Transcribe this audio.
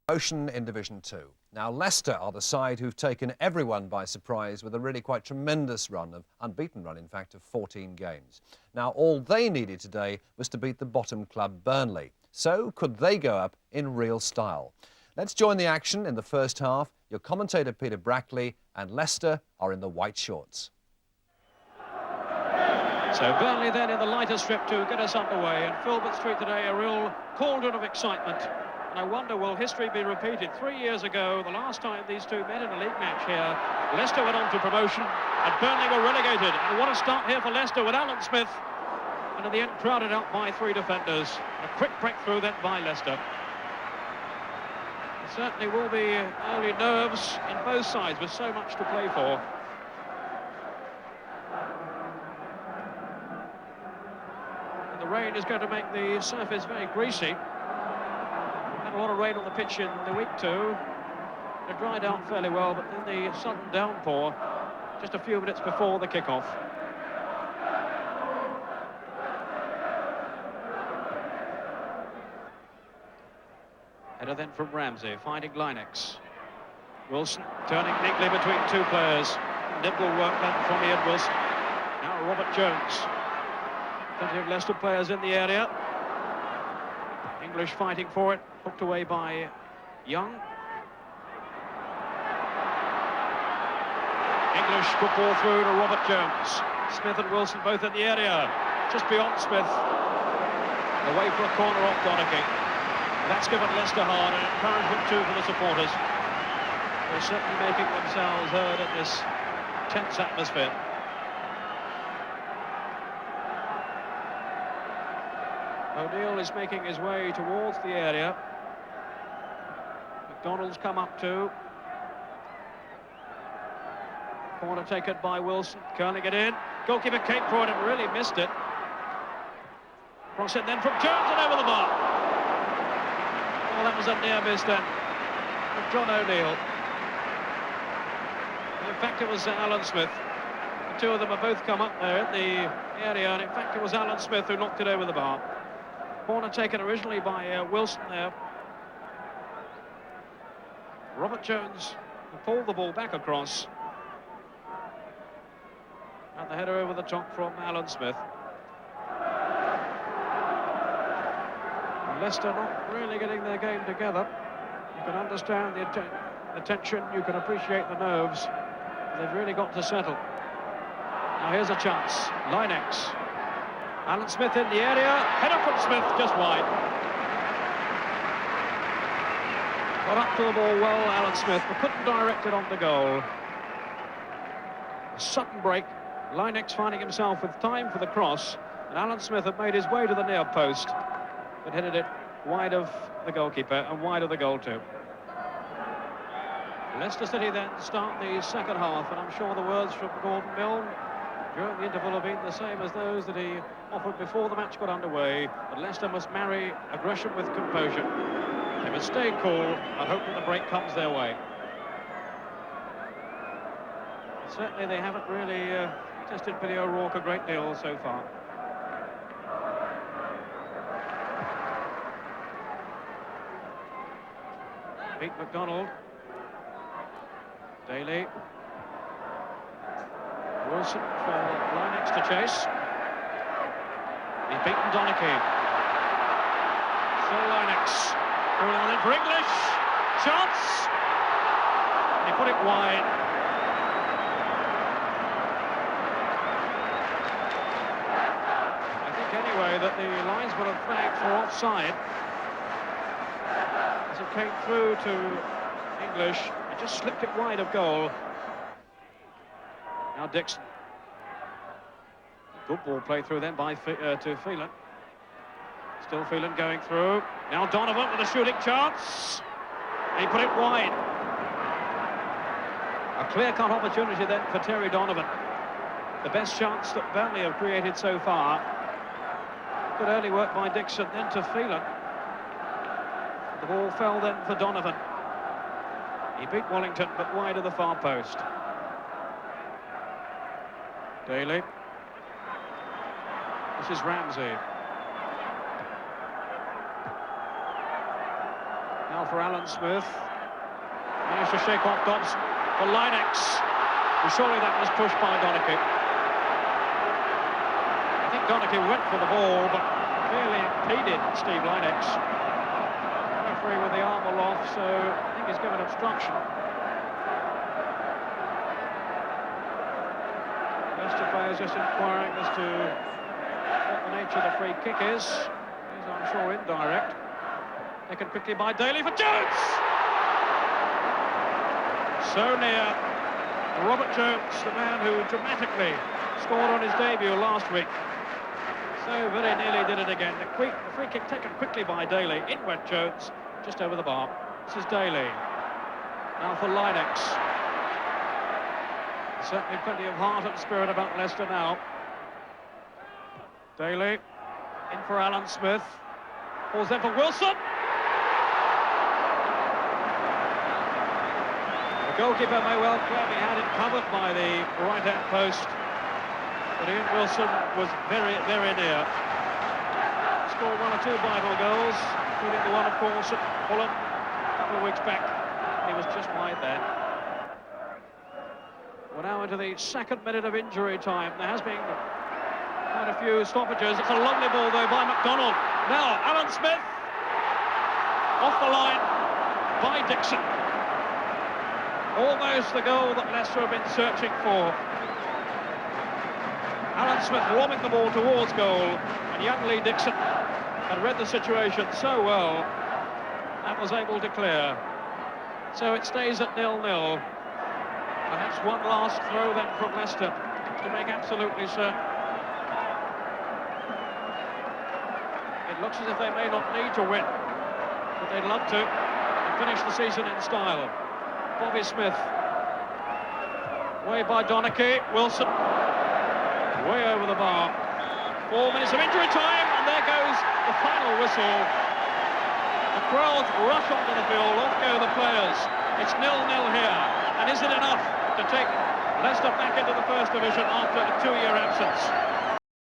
Promotion in Division 2. Now, Leicester are the side who've taken everyone by surprise with a really quite tremendous unbeaten run, in fact, of 14 games. Now, all they needed today was to beat the bottom club, Burnley. So, could they go up in real style? Let's join the action in the first half. Your commentator, Peter Brackley, and Leicester are in the white shorts. So Burnley then in the lighter strip to get us underway, and Filbert Street today a real cauldron of excitement. And I wonder, will history be repeated? 3 years ago, the last time these two met in a league match here, Leicester went on to promotion and Burnley were relegated. And what a start here for Leicester with Alan Smith, and in the end crowded out by 3 defenders. A quick breakthrough then by Leicester. There certainly will be early nerves in both sides with so much to play for. The rain is going to make the surface very greasy. Had a lot of rain on the pitch in the week too. It dried out fairly well, but then the sudden downpour just a few minutes before the kick-off. Header then from Ramsey, finding Linex. Wilson turning neatly between 2 players. Nimble work then from Ian Wilson. Now Robert Jones. Plenty of Leicester players in the area. English fighting for it, hooked away by Young. English good ball through to Robert Jones. Smith and Wilson both in the area. Just beyond Smith. Away for a corner off Donachie. That's given Leicester hard, and encouragement too for the supporters. They're certainly making themselves heard in this tense atmosphere. O'Neill is making his way towards the area. McDonald's come up too. Corner taken by Wilson, curling it in. Goalkeeper came for it and really missed it. Cross it then from Jones and over the bar. Oh, that was a near miss then from John O'Neill. In fact, it was Alan Smith. The two of them have both come up there in the area, and in fact, it was Alan Smith who knocked it over the bar. Corner taken originally by Wilson there. Robert Jones pulled the ball back across. And the header over the top from Alan Smith. Leicester not really getting their game together. You can understand the tension, you can appreciate the nerves. They've really got to settle. Now here's a chance. Linex. Alan Smith in the area, header from Smith, just wide. Got up to the ball well, Alan Smith, but couldn't direct it on the goal. A sudden break, Linex finding himself with time for the cross, and Alan Smith had made his way to the near post, but headed it wide of the goalkeeper and wide of the goal too. Leicester City then start the second half, and I'm sure the words from Gordon Milne during the interval have been the same as those that he offered before the match got underway, that Leicester must marry aggression with composure. They must stay cool and hope that the break comes their way. Certainly they haven't really tested Billy O'Rourke a great deal so far. Pete McDonald. Daly. Wilson for Linex to chase. He's beaten Donachie. Still Linex. Going on in for English. Chance. He put it wide. I think anyway that the linesman had flagged for offside. As it came through to English, he just slipped it wide of goal. Now Dixon. Good ball play through then by to Phelan. Still Phelan going through. Now Donovan with a shooting chance. And he put it wide. A clear-cut opportunity then for Terry Donovan. The best chance that Burnley have created so far. Good early work by Dixon, then to Phelan. The ball fell then for Donovan. He beat Wellington, but wide of the far post. Daly. This is Ramsey. Now for Alan Smith. Managed to shake off Dobson for Linex. And surely that was pushed by Donachie. I think Donachie went for the ball, but clearly impeded Steve Linex. Referee with the arm aloft, so I think he's given obstruction. Leicester players just inquiring as to what the nature of the free kick is. He's, I'm sure, indirect. Taken quickly by Daly for Jones! So near. Robert Jones, the man who dramatically scored on his debut last week. So very nearly did it again. The free kick taken quickly by Daly. In went Jones, just over the bar. This is Daly. Now for Linex. Certainly plenty of heart and spirit about Leicester now. Daly in for Alan Smith. Falls in for Wilson. The goalkeeper may well claim he had it covered by the right-hand post, but Ian Wilson was very, very near. Scored one or two vital goals, including the one, of course, at Fulham a couple of weeks back. He was just wide there. We're now into the second minute of injury time. There has been quite a few stoppages. It's a lovely ball, though, by McDonald. Now, Alan Smith, off the line by Dixon. Almost the goal that Leicester have been searching for. Alan Smith lobbing the ball towards goal, and young Lee Dixon had read the situation so well and was able to clear. So it stays at 0-0. Perhaps one last throw then from Leicester to make absolutely certain. It looks as if they may not need to win, but they'd love to and finish the season in style. Bobby Smith, way by Donachie. Wilson, way over the bar. 4 minutes of injury time, and there goes the final whistle. The crowds rush onto the field, off go the players. It's 0-0 here, and is it enough to take Leicester back into the First Division after a 2-year absence?